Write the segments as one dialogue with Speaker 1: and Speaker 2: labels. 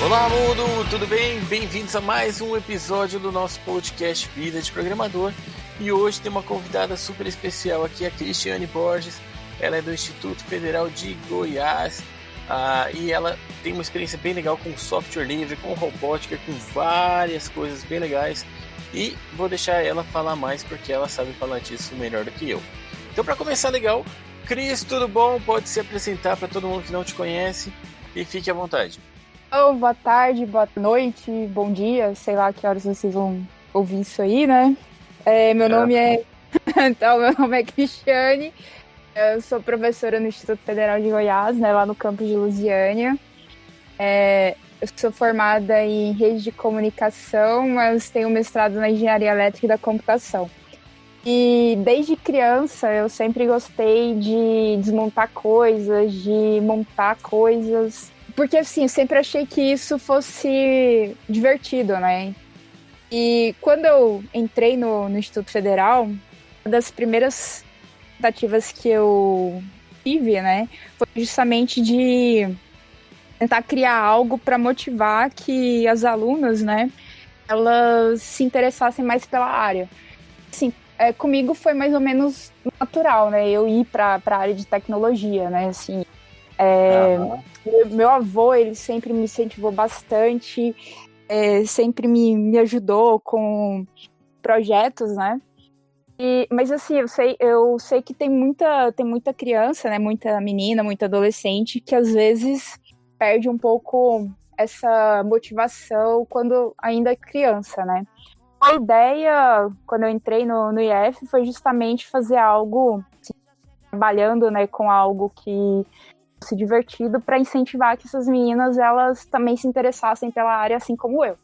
Speaker 1: Olá, mundo! Tudo bem? Bem-vindos a mais um episódio do nosso podcast Vida de Programador. E hoje tem uma convidada super especial aqui, a Cristiane Borges. Ela é do Instituto Federal de Goiás e ela tem uma experiência bem legal com software livre, com robótica, com várias coisas bem legais. E vou deixar ela falar mais porque ela sabe falar disso melhor do que eu. Então, para começar legal, Cris, tudo bom? Pode se apresentar para todo mundo que não te conhece e fique à vontade.
Speaker 2: Boa tarde, boa noite, bom dia, sei lá que horas vocês vão ouvir isso aí, né? Meu nome é Cristiane, eu sou professora no Instituto Federal de Goiás, né, lá no campus de Lusiânia. Eu sou formada em rede de comunicação, mas tenho mestrado na engenharia elétrica e da computação. E desde criança eu sempre gostei de desmontar coisas, de montar coisas. Porque, assim, eu sempre achei que isso fosse divertido, né? E quando eu entrei no Instituto Federal, uma das primeiras tentativas que eu tive, né, foi justamente de tentar criar algo para motivar que as alunas, né, elas se interessassem mais pela área. Assim, comigo foi mais ou menos natural, né, eu ir para a área de tecnologia, né, assim. Meu avô, ele sempre me incentivou bastante, sempre me ajudou com projetos, né? Mas assim, eu sei que tem muita criança, né? Muita menina, muita adolescente que às vezes perde um pouco essa motivação quando ainda é criança, né? A ideia, quando eu entrei no IF, foi justamente fazer algo, assim, trabalhando, né, com algo que fosse divertido, para incentivar que essas meninas elas também se interessassem pela área assim como eu.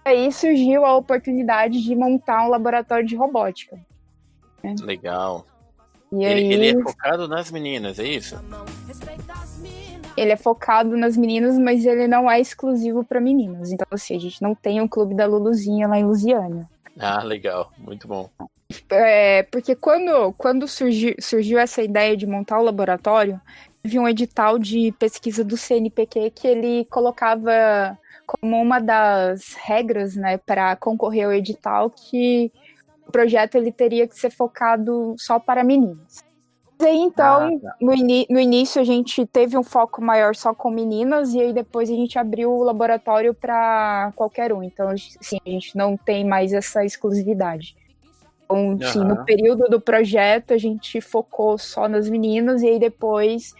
Speaker 2: Aí surgiu a oportunidade de montar um laboratório de robótica, né?
Speaker 1: Legal.
Speaker 2: E
Speaker 1: Ele é focado nas meninas, é isso?
Speaker 2: Ele é focado nas meninas, mas ele não é exclusivo para meninas. Então, assim, a gente não tem um clube da Luluzinha lá em Lusiânia.
Speaker 1: Ah, legal. Muito bom.
Speaker 2: Porque quando surgiu essa ideia de montar o laboratório, teve um edital de pesquisa do CNPq que ele colocava como uma das regras, né, para concorrer ao edital, que o projeto ele teria que ser focado só para meninas. E aí, então, no início a gente teve um foco maior só com meninas, e aí depois a gente abriu o laboratório para qualquer um. Então, assim, a gente não tem mais essa exclusividade. Então, sim, no período do projeto, a gente focou só nas meninas, e aí depois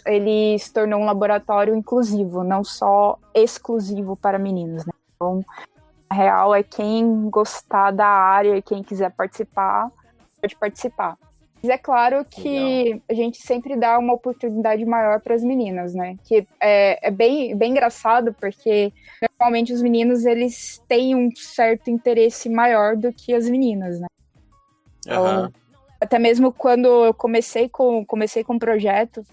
Speaker 2: ele se tornou um laboratório inclusivo, não só exclusivo para meninos, né? Então, a real é quem gostar da área e quem quiser participar, pode participar. Mas é claro que legal, a gente sempre dá uma oportunidade maior para as meninas, né? Que é bem engraçado, porque normalmente os meninos eles têm um certo interesse maior do que as meninas, né? Então, até mesmo quando eu comecei com o projeto,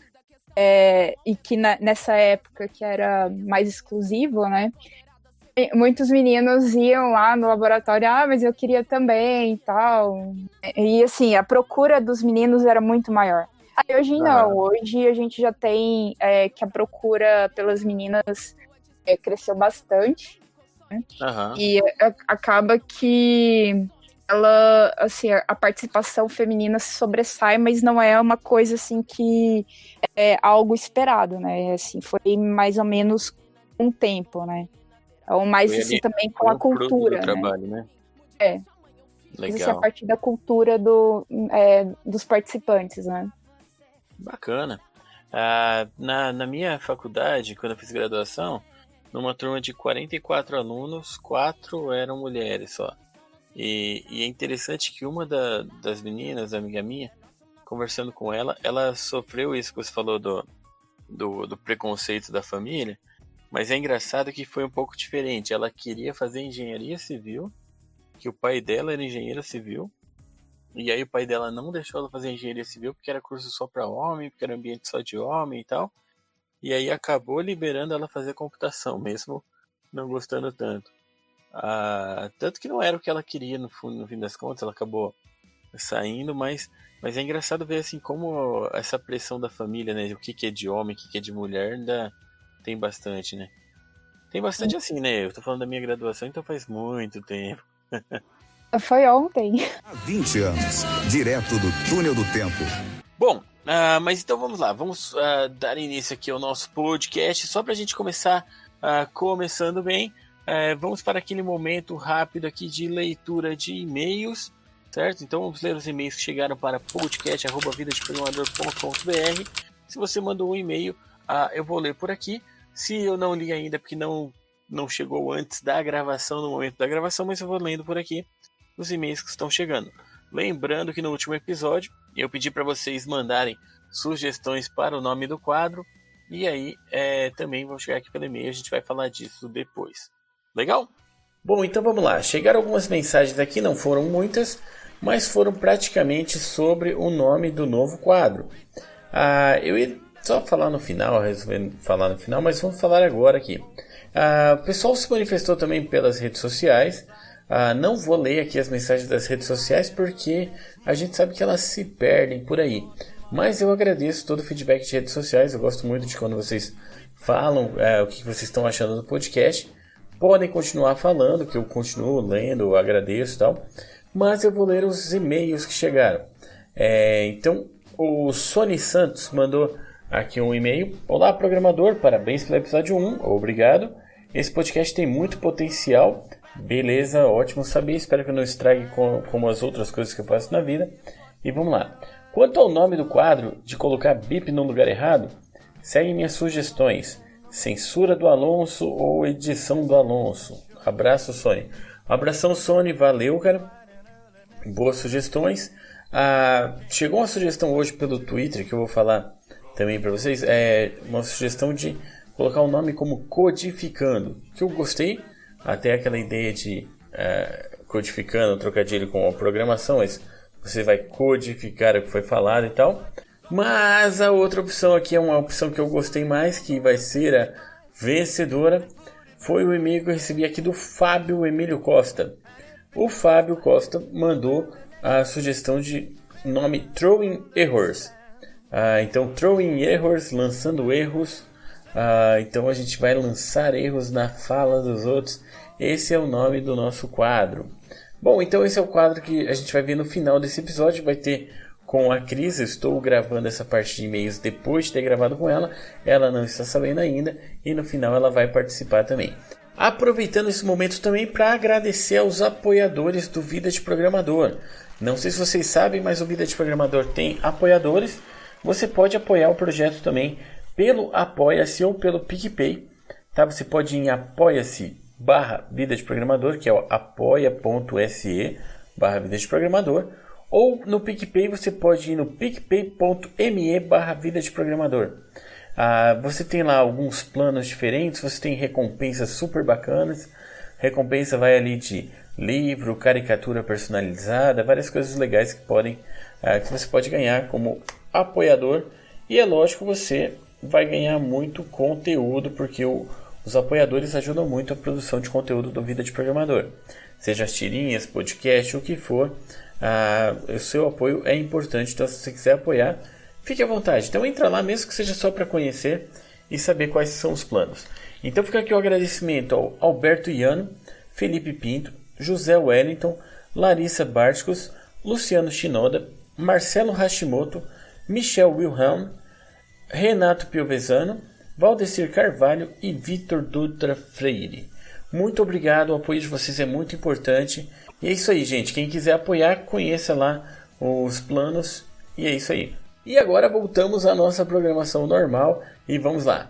Speaker 2: e que nessa época que era mais exclusivo, né? Muitos meninos iam lá no laboratório, mas eu queria também e tal. E assim, a procura dos meninos era muito maior. Aí hoje não, hoje a gente já tem que a procura pelas meninas cresceu bastante, né? E acaba que ela, assim, a participação feminina se sobressai, mas não é uma coisa assim que é algo esperado, né? Assim, foi mais ou menos um tempo, né? Ou mais assim também com a cultura,
Speaker 1: do trabalho, né?
Speaker 2: Legal. Isso é a partir da cultura dos participantes, né?
Speaker 1: Bacana. Na minha faculdade, quando eu fiz graduação, numa turma de 44 alunos, 4 eram mulheres só. E é interessante que uma das meninas, amiga minha, conversando com ela sofreu isso que você falou do preconceito da família. Mas é engraçado que foi um pouco diferente. Ela queria fazer engenharia civil, que o pai dela era engenheiro civil, e aí o pai dela não deixou ela fazer engenharia civil porque era curso só para homem, porque era ambiente só de homem e tal. E aí acabou liberando ela fazer computação, mesmo não gostando tanto. Tanto que não era o que ela queria no fim das contas, ela acabou saindo, mas é engraçado ver assim como essa pressão da família, né? O que é de homem, o que é de mulher, ainda tem bastante, né? Tem bastante assim, né? Eu tô falando da minha graduação, então faz muito tempo.
Speaker 2: Foi ontem.
Speaker 3: Há 20 anos, direto do túnel do tempo.
Speaker 1: Bom, mas então vamos lá. Vamos dar início aqui ao nosso podcast. Só pra gente começar começando bem. Vamos para aquele momento rápido aqui de leitura de e-mails, certo? Então vamos ler os e-mails que chegaram para podcast@vidadeprogramador.com.br. Se você mandou um e-mail, eu vou ler por aqui. Se eu não li ainda, porque não chegou antes da gravação, no momento da gravação, mas eu vou lendo por aqui os e-mails que estão chegando. Lembrando que no último episódio eu pedi para vocês mandarem sugestões para o nome do quadro. E aí também vão chegar aqui pelo e-mail, a gente vai falar disso depois. Legal? Bom, então vamos lá. Chegaram algumas mensagens aqui, não foram muitas, mas foram praticamente sobre o nome do novo quadro. Eu ia só falar no final, resolvendo falar no final, mas vamos falar agora aqui. O pessoal se manifestou também pelas redes sociais. Não vou ler aqui as mensagens das redes sociais porque a gente sabe que elas se perdem por aí. Mas eu agradeço todo o feedback de redes sociais. Eu gosto muito de quando vocês falam o que vocês estão achando do podcast. Podem continuar falando, que eu continuo lendo, eu agradeço e tal. Mas eu vou ler os e-mails que chegaram. Então, o Sony Santos mandou aqui um e-mail. Olá, programador, parabéns pelo episódio 1, obrigado. Esse podcast tem muito potencial. Beleza, ótimo saber. Espero que eu não estrague como as outras coisas que eu faço na vida. E vamos lá. Quanto ao nome do quadro, de colocar bip no lugar errado, segue minhas sugestões. Censura do Alonso ou edição do Alonso. Abraço, Sony. Um abração, Sony. Valeu, cara. Boas sugestões. Chegou uma sugestão hoje pelo Twitter que eu vou falar também para vocês. É uma sugestão de colocar o nome como Codificando, que eu gostei. Até aquela ideia de codificando, trocadilho com a programação, mas você vai codificar o que foi falado e tal. Mas a outra opção aqui é uma opção que eu gostei mais, que vai ser a vencedora. Foi o e-mail que eu recebi aqui do Fábio Emílio Costa. O Fábio Costa mandou a sugestão de nome Throwing Errors. Então, Throwing Errors, lançando erros. Então a gente vai lançar erros na fala dos outros. Esse é o nome do nosso quadro. Bom, então esse é o quadro que a gente vai ver no final desse episódio. Vai ter com a Cris. Eu estou gravando essa parte de e-mails depois de ter gravado com ela. Ela não está sabendo ainda. E no final ela vai participar também. Aproveitando esse momento também para agradecer aos apoiadores do Vida de Programador. Não sei se vocês sabem, mas o Vida de Programador tem apoiadores. Você pode apoiar o projeto também pelo Apoia-se ou pelo PicPay. Tá? Você pode ir em apoia-se/Vida de Programador, que é o apoia.se/Vida de Programador. Ou no PicPay você pode ir no picpay.me/Vida de Programador. Você tem lá alguns planos diferentes, você tem recompensas super bacanas. Recompensa vai ali de livro, caricatura personalizada, várias coisas legais que você pode ganhar como apoiador. E é lógico, você vai ganhar muito conteúdo, porque os apoiadores ajudam muito a produção de conteúdo do Vida de Programador. Seja as tirinhas, podcast, o que for, o seu apoio é importante. Então, se você quiser apoiar, fique à vontade. Então, entra lá, mesmo que seja só para conhecer e saber quais são os planos. Então, fica aqui o agradecimento ao Alberto Iano, Felipe Pinto, José Wellington, Larissa Barticos, Luciano Shinoda, Marcelo Hashimoto, Michel Wilhelm, Renato Piovesano, Valdecir Carvalho e Vitor Dutra Freire. Muito obrigado, o apoio de vocês é muito importante. E é isso aí, gente. Quem quiser apoiar, conheça lá os planos. E é isso aí. E agora voltamos à nossa programação normal e vamos lá.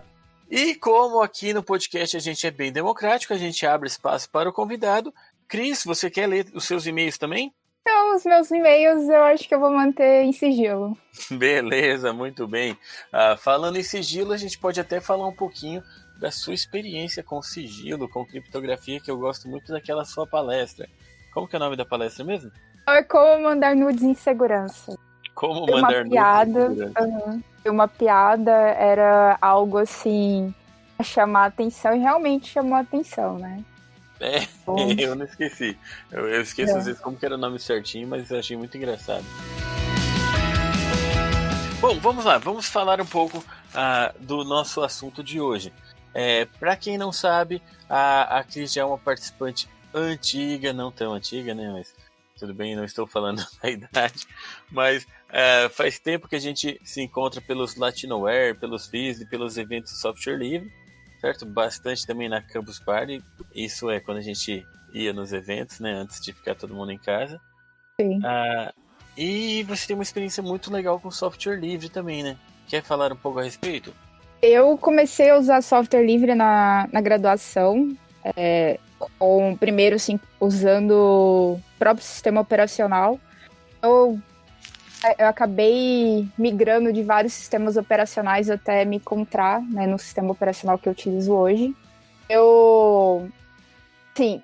Speaker 1: E como aqui no podcast a gente é bem democrático, a gente abre espaço para o convidado. Cris, você quer ler os seus e-mails também?
Speaker 2: Então, os meus e-mails eu acho que eu vou manter em sigilo.
Speaker 1: Beleza, muito bem. Falando em sigilo, a gente pode até falar um pouquinho da sua experiência com sigilo, com criptografia, que eu gosto muito daquela sua palestra. Como que é o nome da palestra mesmo?
Speaker 2: É como mandar nudes em segurança.
Speaker 1: Como mandar nudes em segurança.
Speaker 2: Uma piada era algo assim, a chamar a atenção, e realmente chamou a atenção, né?
Speaker 1: Eu não esqueci. Eu esqueço às vezes como que era o nome certinho, mas eu achei muito engraçado. Bom, vamos lá. Vamos falar um pouco do nosso assunto de hoje. Para quem não sabe, a Cris já é uma participante antiga, não tão antiga, né? Mas tudo bem, não estou falando da idade. Mas faz tempo que a gente se encontra pelos Latinoware, pelos FIS e pelos eventos de software livre, certo? Bastante também na Campus Party. Isso é quando a gente ia nos eventos, né? Antes de ficar todo mundo em casa.
Speaker 2: Sim.
Speaker 1: E você tem uma experiência muito legal com software livre também, né? Quer falar um pouco a respeito?
Speaker 2: Eu comecei a usar software livre na graduação, primeiro, assim, usando o próprio sistema operacional. Eu acabei migrando de vários sistemas operacionais até me encontrar, né, no sistema operacional que eu utilizo hoje. Eu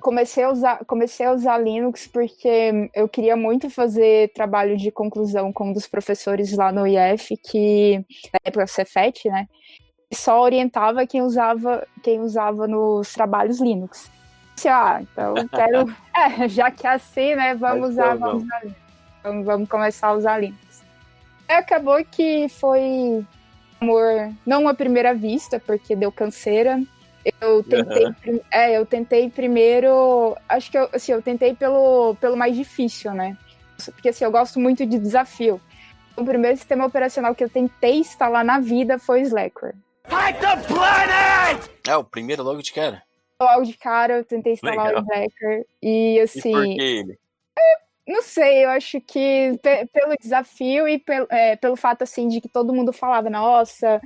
Speaker 2: comecei a usar Linux porque eu queria muito fazer trabalho de conclusão com um dos professores lá no IF, que na época Cefet, né, só orientava quem usava nos trabalhos Linux. Então eu quero, já que é assim, né, vamos usar Linux. Vamos começar a usar Linux. Acabou que foi amor, não à primeira vista, porque deu canseira. Eu tentei primeiro, acho que eu tentei pelo mais difícil, né? Porque assim, eu gosto muito de desafio. O primeiro sistema operacional que eu tentei instalar na vida foi o Slackware.
Speaker 1: Fight the planet! O primeiro logo de cara?
Speaker 2: Logo de cara eu tentei instalar o Slackware e assim...
Speaker 1: E por que ele?
Speaker 2: Não sei, eu acho que pelo desafio e pelo fato assim de que todo mundo falava, nossa,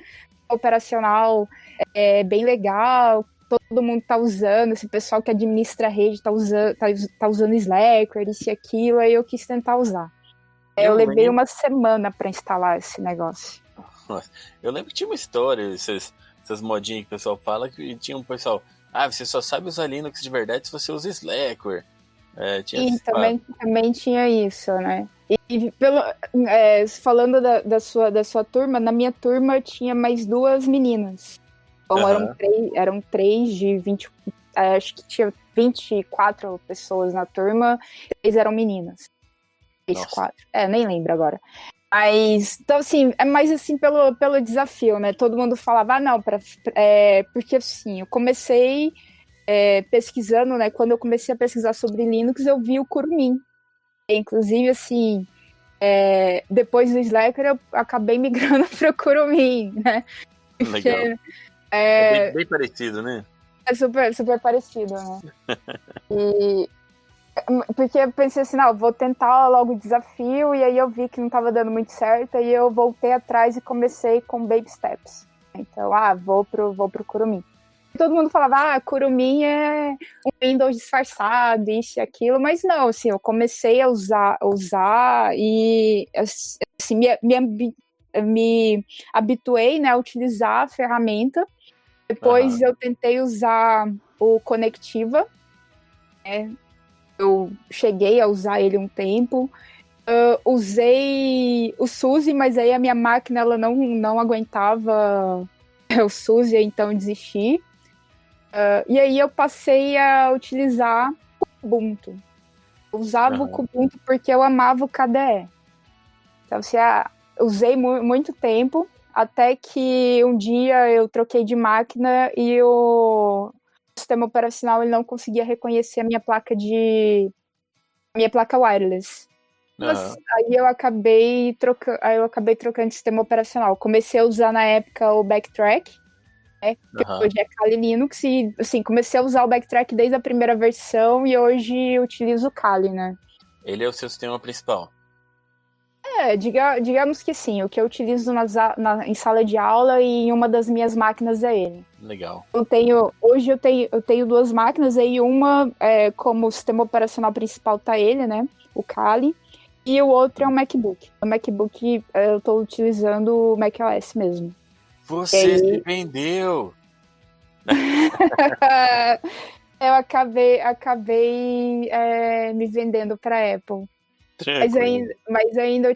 Speaker 2: operacional é bem legal, todo mundo tá usando, esse pessoal que administra a rede tá usando Slackware, isso e aquilo, aí eu quis tentar usar. Eu levei uma semana para instalar esse negócio.
Speaker 1: Nossa, eu lembro que tinha uma história, essas modinhas que o pessoal fala, que tinha um pessoal, você só sabe usar Linux de verdade se você usa Slackware.
Speaker 2: Também tinha isso, né? E falando da sua turma, na minha turma tinha mais 2 meninas. Então eram 3 de 20, acho que tinha 24 pessoas na turma, 3 eram meninas. 4. Nem lembro agora. Mas, então, assim, é mais assim pelo desafio, né? Todo mundo falava, porque assim, eu comecei pesquisando, né? Quando eu comecei a pesquisar sobre Linux, eu vi o Kurumin. Inclusive, assim, depois do Slackware, eu acabei migrando para o Kurumin, né? Porque,
Speaker 1: legal. Bem parecido, né?
Speaker 2: É super, super parecido, né? Porque eu pensei assim, vou tentar logo o desafio, e aí eu vi que não estava dando muito certo, aí eu voltei atrás e comecei com Baby Steps. Então, vou pro Kurumin. Todo mundo falava, Kurumin é um Windows disfarçado, isso e aquilo, mas não, assim, eu comecei a usar e, assim, me habituei, né, a utilizar a ferramenta. Depois eu tentei usar o Conectiva, né? Eu cheguei a usar ele um tempo. Usei o SUSE, mas aí a minha máquina ela não aguentava o SUSE, então eu desisti. E aí eu passei a utilizar o Ubuntu. Eu usava o Ubuntu porque eu amava o KDE. Então, assim, usei muito tempo, até que um dia eu troquei de máquina e o sistema operacional ele não conseguia reconhecer a minha placa wireless. Mas, aí eu acabei trocando de sistema operacional. Comecei a usar na época o Backtrack, que hoje é Kali Linux, e assim, comecei a usar o Backtrack desde a primeira versão e hoje utilizo o Kali, né? Ele é o seu sistema principal? Digamos que sim, o que eu utilizo em sala de aula e em uma das minhas máquinas é ele.
Speaker 1: Legal.
Speaker 2: Hoje eu tenho 2 máquinas, aí uma como sistema operacional principal tá ele, né? O Kali, e o outro é um MacBook. O MacBook eu tô utilizando o macOS mesmo.
Speaker 1: Você se vendeu!
Speaker 2: Eu acabei me vendendo para Apple. Mas ainda eu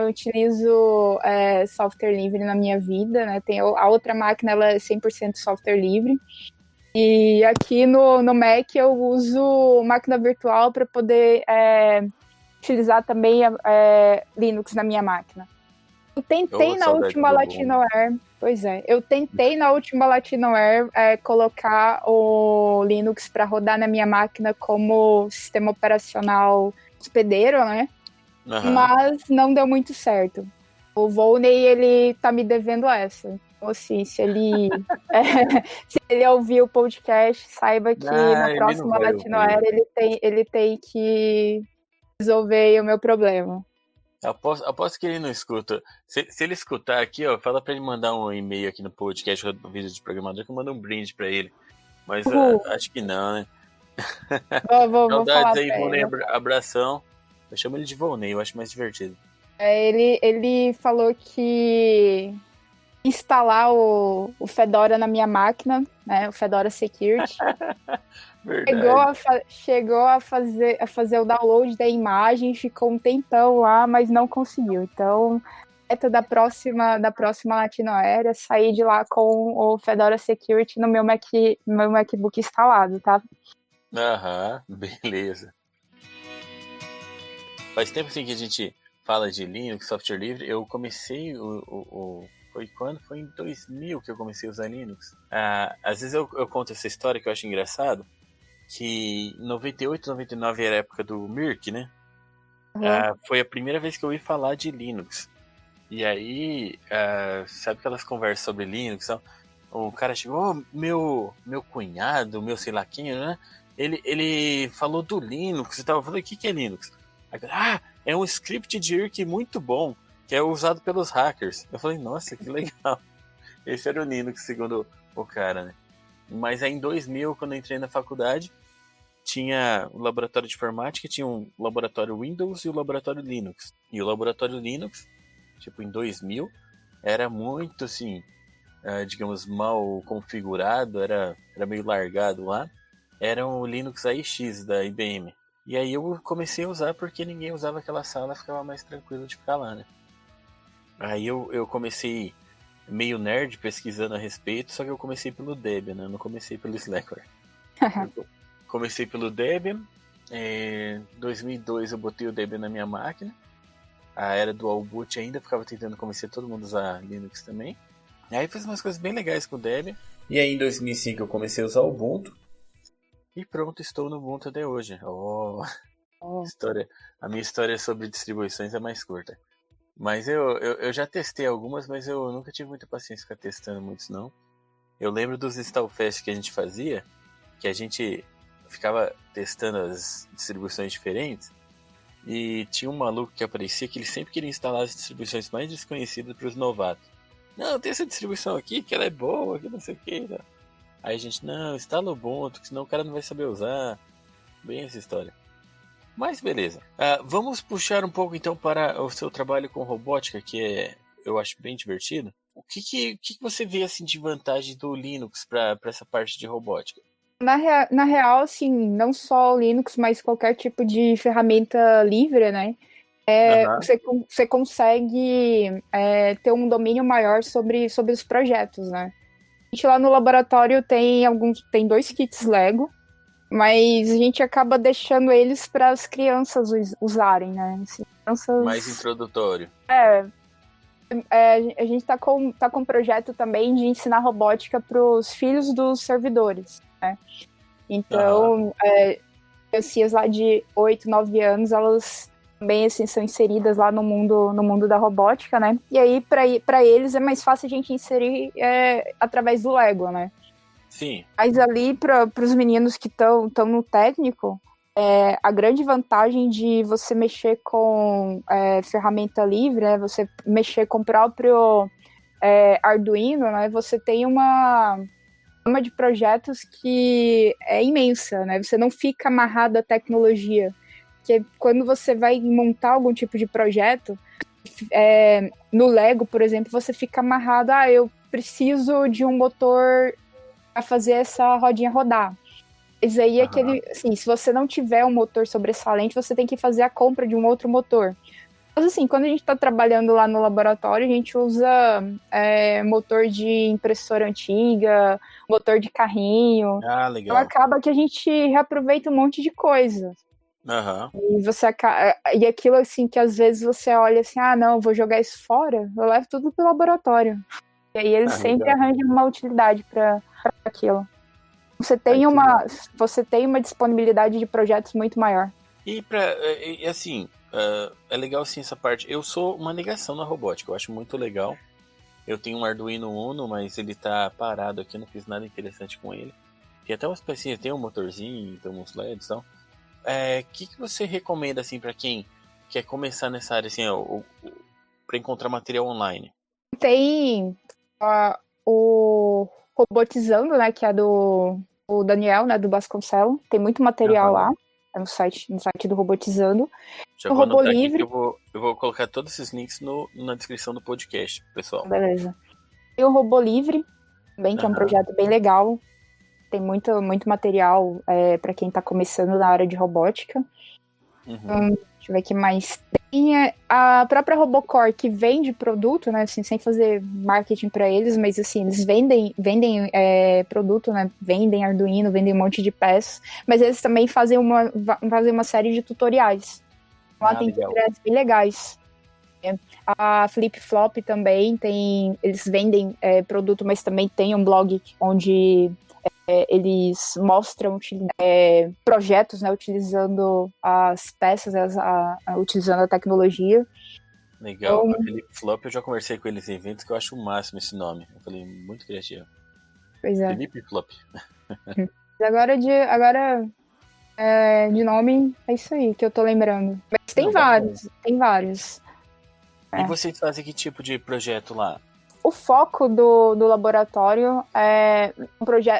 Speaker 2: utilizo software livre na minha vida, né? A outra máquina ela é 100% software livre. E aqui no Mac eu uso máquina virtual para poder utilizar também Linux na minha máquina. Eu tentei na
Speaker 1: saudade
Speaker 2: última
Speaker 1: do
Speaker 2: Latinoair. Pois é, eu tentei na última Latinoair colocar o Linux para rodar na minha máquina como sistema operacional hospedeiro, né?
Speaker 1: Aham.
Speaker 2: Mas não deu muito certo. O Volney, ele tá me devendo essa. Então, assim, se ele, se ele ouvir o podcast, saiba que na
Speaker 1: Ele não
Speaker 2: próxima
Speaker 1: vai
Speaker 2: Latinoair
Speaker 1: ouvir.
Speaker 2: ele tem que resolver aí o meu problema.
Speaker 1: Aposto que ele não escuta. Se ele escutar aqui, ó, fala pra ele mandar um e-mail aqui no podcast, no vídeo de programador, que eu mando um brinde pra ele. Mas acho que não, né?
Speaker 2: Vou
Speaker 1: Saudades
Speaker 2: falar
Speaker 1: aí,
Speaker 2: pra
Speaker 1: Volney,
Speaker 2: ele.
Speaker 1: abração. Eu chamo ele de Volney, eu acho mais divertido.
Speaker 2: Ele falou que instalar o Fedora na minha máquina, né? O Fedora Security.
Speaker 1: Verdade.
Speaker 2: Chegou a fazer o download da imagem, ficou um tempão lá, mas não conseguiu. Então, meta da próxima Latinoair é sair de lá com o Fedora Security no meu MacBook instalado, tá?
Speaker 1: Aham, beleza. Faz tempo assim que a gente fala de Linux, software livre. Eu comecei foi quando? Foi em 2000 que eu comecei a usar Linux. Às vezes eu conto essa história que eu acho engraçado, que em 98, 99 era a época do Mirk, né? Foi a primeira vez que eu ouvi falar de Linux. E aí, sabe aquelas conversas sobre Linux? O cara chegou, meu cunhado, meu sei lá quem, né? Ele falou do Linux e tal. Eu falei, o que é Linux? Aí, é um script de IRC muito bom, que é usado pelos hackers. Eu falei, nossa, que legal. Esse era o Linux, segundo o cara, né? Mas aí em 2000, quando eu entrei na faculdade, tinha o laboratório de informática, tinha um laboratório Windows e o laboratório Linux. E o laboratório Linux, tipo em 2000, era muito assim, digamos, mal configurado, era meio largado lá. Era o Linux AIX da IBM. E aí eu comecei a usar porque ninguém usava aquela sala, ficava mais tranquilo de ficar lá, né? Aí eu comecei meio nerd pesquisando a respeito, só que eu comecei pelo Debian, né? Eu não comecei pelo Slackware. Comecei pelo Debian. Em 2002 eu botei o Debian na minha máquina. A era do Dual Boot ainda, ficava tentando convencer todo mundo a usar Linux também. E aí fiz umas coisas bem legais com o Debian. E aí em 2005 eu comecei a usar o Ubuntu. E pronto, estou no Ubuntu até hoje. A minha história sobre distribuições é mais curta. Mas eu já testei algumas, mas eu nunca tive muita paciência ficar testando muitos, não. Eu lembro dos Installfest que a gente fazia, que a gente ficava testando as distribuições diferentes, e tinha um maluco que aparecia que ele sempre queria instalar as distribuições mais desconhecidas para os novatos. Não, tem essa distribuição aqui, que ela é boa, que não sei o que. Né? Aí a gente, não, instala o Ubuntu, senão o cara não vai saber usar. Bem essa história. Mas beleza. Vamos puxar um pouco então para o seu trabalho com robótica, que eu acho bem divertido. O que você vê assim de vantagem do Linux para essa parte de robótica?
Speaker 2: Na real, assim, não só o Linux, mas qualquer tipo de ferramenta livre, né? Você consegue ter um domínio maior sobre os projetos, né? A gente lá no laboratório tem 2 kits Lego, mas a gente acaba deixando eles para as crianças usarem, né? Assim, crianças...
Speaker 1: Mais introdutório.
Speaker 2: A gente tá com um projeto também de ensinar robótica para os filhos dos servidores, né? Então, crianças lá de 8, 9 anos, elas também assim, são inseridas lá no mundo da robótica, né? E aí, para eles, é mais fácil a gente inserir através do Lego, né?
Speaker 1: Sim.
Speaker 2: Mas ali, para os meninos que estão no técnico, a grande vantagem de você mexer com ferramenta livre, né? Você mexer com o próprio Arduino, né? Você tem uma gama de projetos que é imensa, né? Você não fica amarrado à tecnologia. Porque quando você vai montar algum tipo de projeto, no Lego, por exemplo, você fica amarrado, eu preciso de um motor para fazer essa rodinha rodar. Isso aí é assim, se você não tiver um motor sobressalente, você tem que fazer a compra de um outro motor. Mas assim, quando a gente está trabalhando lá no laboratório, a gente usa motor de impressora antiga, motor de carrinho.
Speaker 1: Legal.
Speaker 2: Então acaba que a gente reaproveita um monte de coisa.
Speaker 1: Aham.
Speaker 2: E aquilo assim que às vezes você olha assim, não, vou jogar isso fora, eu levo tudo pro laboratório. E aí eles sempre
Speaker 1: legal.
Speaker 2: arranjam uma utilidade para aquilo. Você tem uma disponibilidade de projetos muito maior.
Speaker 1: E assim, é legal sim essa parte. Eu sou uma negação na robótica, eu acho muito legal. Eu tenho um Arduino Uno, mas ele tá parado aqui, não fiz nada interessante com ele. Tem até umas pecinhas, tem um motorzinho, tem uns LEDs e tal. Que você recomenda assim para quem quer começar nessa área, assim, para encontrar material online?
Speaker 2: Tem o Robotizando, né, que é do Daniel, né, do Vasconcelos. Tem muito material lá, no site do Robotizando.
Speaker 1: Já vou anotar aqui que eu vou colocar todos esses links na descrição do podcast, pessoal.
Speaker 2: Beleza. Tem o Robô Livre, também, que é um projeto bem legal. Tem muito material para quem está começando na área de robótica. Deixa eu ver o que mais tem. A própria Robocore, que vende produto, né, assim, sem fazer marketing para eles, mas assim, eles vendem produto, né, vendem Arduino, vendem um monte de peças, mas eles também fazem uma série de tutoriais. Lá tem tutoriais bem legais. A Flip Flop também eles vendem produto, mas também tem um blog onde eles mostram projetos, né, utilizando as peças, utilizando a tecnologia.
Speaker 1: Legal. Então, a Flip Flop, eu já conversei com eles em eventos que eu acho o máximo esse nome. Eu falei, muito criativo.
Speaker 2: Pois é.
Speaker 1: Flip Flop.
Speaker 2: Agora de nome, é isso aí que eu tô lembrando. Mas tem vários.
Speaker 1: E vocês fazem que tipo de projeto lá?
Speaker 2: O foco do laboratório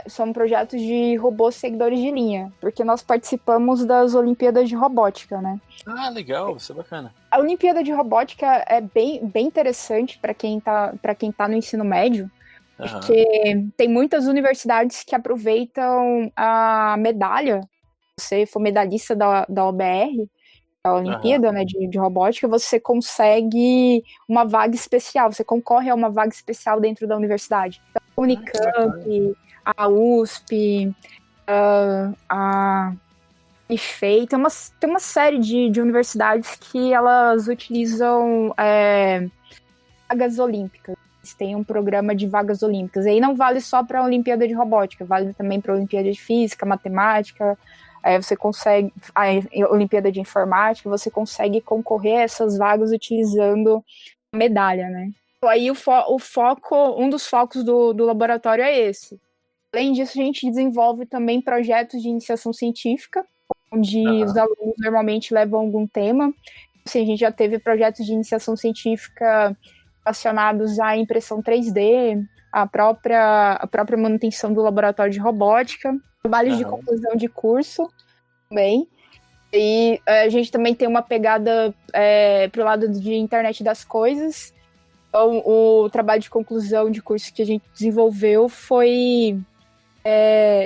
Speaker 2: são projetos de robôs seguidores de linha, porque nós participamos das Olimpíadas de Robótica, né?
Speaker 1: Ah, legal, isso é bacana.
Speaker 2: A Olimpíada de Robótica é bem interessante para quem tá no ensino médio, porque tem muitas universidades que aproveitam a medalha. Se você for medalhista da OBR, a Olimpíada, né, de Robótica, você consegue uma vaga especial, você concorre a uma vaga especial dentro da universidade. Então, a Unicamp, a USP, a IFEI, tem uma série de universidades que elas utilizam vagas olímpicas. Eles têm um programa de vagas olímpicas. E aí não vale só para a Olimpíada de Robótica, vale também para a Olimpíada de Física, Matemática. Você consegue, a Olimpíada de Informática, você consegue concorrer a essas vagas utilizando a medalha, né? Então, aí um dos focos do laboratório é esse. Além disso, a gente desenvolve também projetos de iniciação científica, onde os alunos normalmente levam algum tema. Assim, a gente já teve projetos de iniciação científica relacionados à impressão 3D, a própria manutenção do laboratório de robótica, trabalhos de conclusão de curso também. E a gente também tem uma pegada para o lado de internet das coisas. Então, o trabalho de conclusão de curso que a gente desenvolveu foi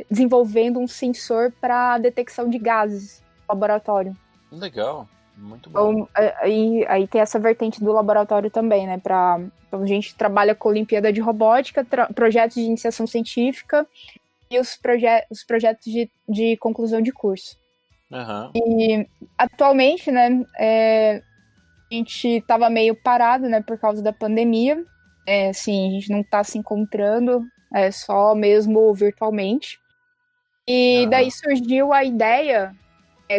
Speaker 2: desenvolvendo um sensor para detecção de gases no laboratório.
Speaker 1: Legal, muito bom.
Speaker 2: Então, aí tem essa vertente do laboratório também, né? Então a gente trabalha com a Olimpíada de Robótica, projetos de iniciação científica e os projetos de conclusão de curso. E atualmente, né, a gente estava meio parado, né, por causa da pandemia. Assim, a gente não está se encontrando, só mesmo virtualmente. E daí surgiu a ideia,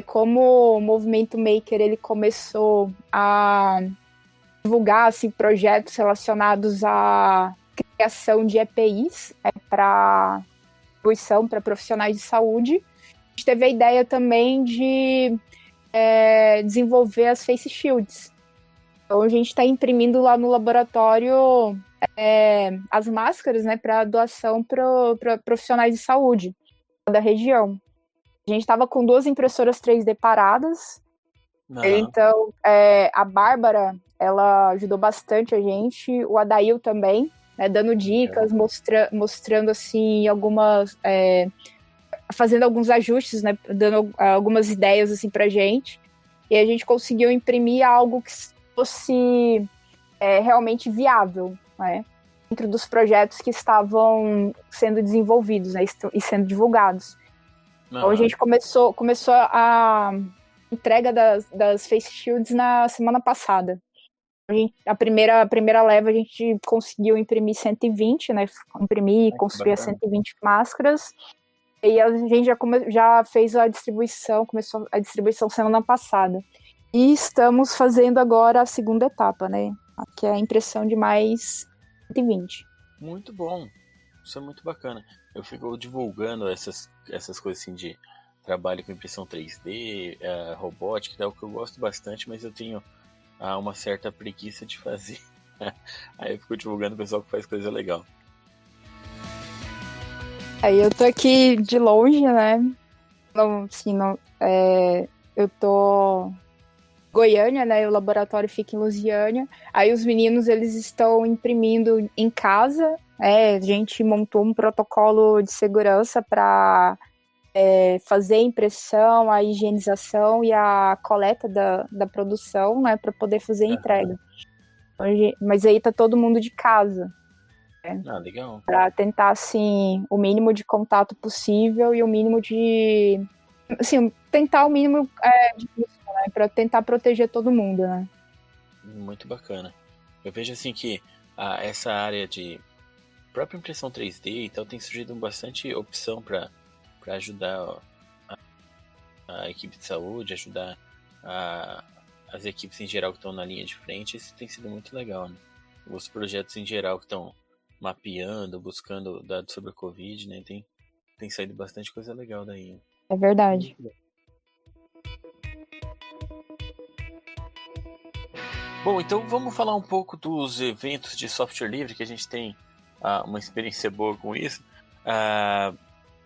Speaker 2: como o Movimento Maker ele começou a divulgar assim, projetos relacionados à criação de EPIs para distribuição para profissionais de saúde. A gente teve a ideia também de desenvolver as face shields. Então a gente está imprimindo lá no laboratório as máscaras, né, para doação para profissionais de saúde da região. A gente estava com 2 impressoras 3D paradas. Então a Bárbara, ela ajudou bastante a gente, o Adail também, né, dando dicas, mostrando assim algumas, fazendo alguns ajustes, né, dando algumas ideias assim pra gente, e a gente conseguiu imprimir algo que fosse realmente viável, né, dentro dos projetos que estavam sendo desenvolvidos, né, e sendo divulgados. Então a gente começou a entrega das face shields na semana passada. A primeira leva a gente conseguiu imprimir 120, né? Imprimir e construir 120 máscaras. E a gente já fez a distribuição, começou a distribuição semana passada. E estamos fazendo agora a segunda etapa, né? Que é a impressão de mais 120.
Speaker 1: Muito bom. Isso é muito bacana. Eu fico divulgando essas coisas assim de trabalho com impressão 3D, robótica, que é o que eu gosto bastante, mas eu tenho uma certa preguiça de fazer. Aí eu fico divulgando o pessoal que faz coisa legal.
Speaker 2: Aí eu tô aqui de longe, né? Não, assim, não, eu tô em Goiânia, né? O laboratório fica em Lusiânia. Aí os meninos, eles estão imprimindo em casa. A gente montou um protocolo de segurança para fazer a impressão, a higienização e a coleta da produção, né? Para poder fazer a entrega. Mas aí tá todo mundo de casa.
Speaker 1: Legal.
Speaker 2: Para tentar, assim, o mínimo de contato possível e o mínimo de... Assim, tentar o mínimo de risco, né? Para tentar proteger todo mundo, né?
Speaker 1: Muito bacana. Eu vejo, assim, que essa área de própria impressão 3D e tal tem surgido bastante opção para ajudar a equipe de saúde, ajudar as equipes em geral que estão na linha de frente. Isso tem sido muito legal, né? Os projetos em geral que estão mapeando, buscando dados sobre a Covid, né? Tem saído bastante coisa legal daí.
Speaker 2: É verdade.
Speaker 1: Bom, então vamos falar um pouco dos eventos de software livre, que a gente tem uma experiência boa com isso.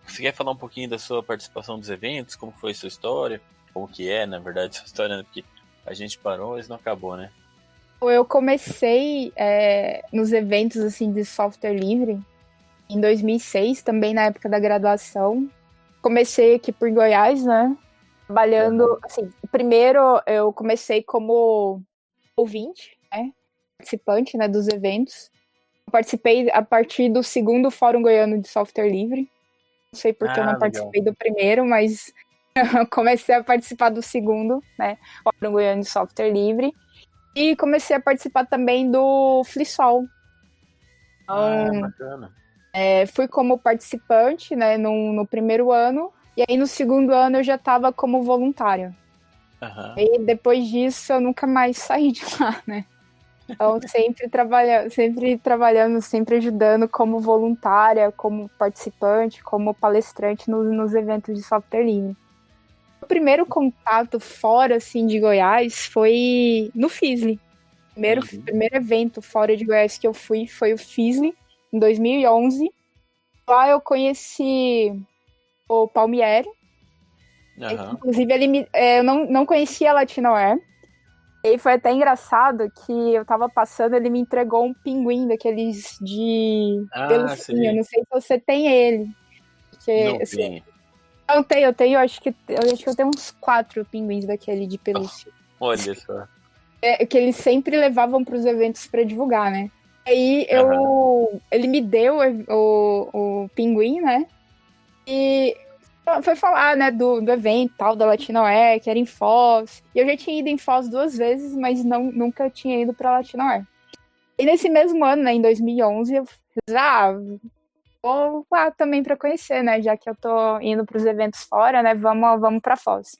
Speaker 1: Você quer falar um pouquinho da sua participação dos eventos? Como foi a sua história? Como que é, na verdade, sua história? Né? Porque a gente parou, mas não acabou, né?
Speaker 2: Eu comecei nos eventos assim, de software livre em 2006, também na época da graduação. Comecei aqui por Goiás, né? Trabalhando, assim, primeiro eu comecei como ouvinte, né? Participante, né, dos eventos. Eu participei a partir do segundo Fórum Goiano de Software Livre. Não sei porque eu não participei do primeiro, mas eu comecei a participar do segundo, né? Fórum Goiano de Software Livre. E comecei a participar também do FliSol. Então,
Speaker 1: bacana.
Speaker 2: Fui como participante, né, no primeiro ano. E aí, no segundo ano, eu já estava como voluntário. E depois disso, eu nunca mais saí de lá, né? Então, sempre trabalhando, sempre ajudando como voluntária, como participante, como palestrante nos eventos de software livre. O primeiro contato fora, assim, de Goiás foi no FISLI. O primeiro evento fora de Goiás que eu fui foi o FISLI, em 2011. Lá eu conheci o Palmieri. Inclusive, eu não conhecia a Latinoware. E foi até engraçado que eu tava passando, ele me entregou um pinguim daqueles de pelucinha. Não sei se você tem ele. Porque,
Speaker 1: não tem.
Speaker 2: Eu tenho, eu acho que eu tenho uns 4 pinguins daquele de pelúcia.
Speaker 1: Olha só.
Speaker 2: Que eles sempre levavam para os eventos para divulgar, né? Aí ele me deu o pinguim, né? E foi falar, né, do evento tal, da Latinoware, que era em Foz. E eu já tinha ido em Foz 2 vezes, mas nunca tinha ido pra Latinoware. E nesse mesmo ano, né, em 2011, eu fiz, vou lá também pra conhecer, né, já que eu tô indo pros eventos fora, né, vamos pra Foz.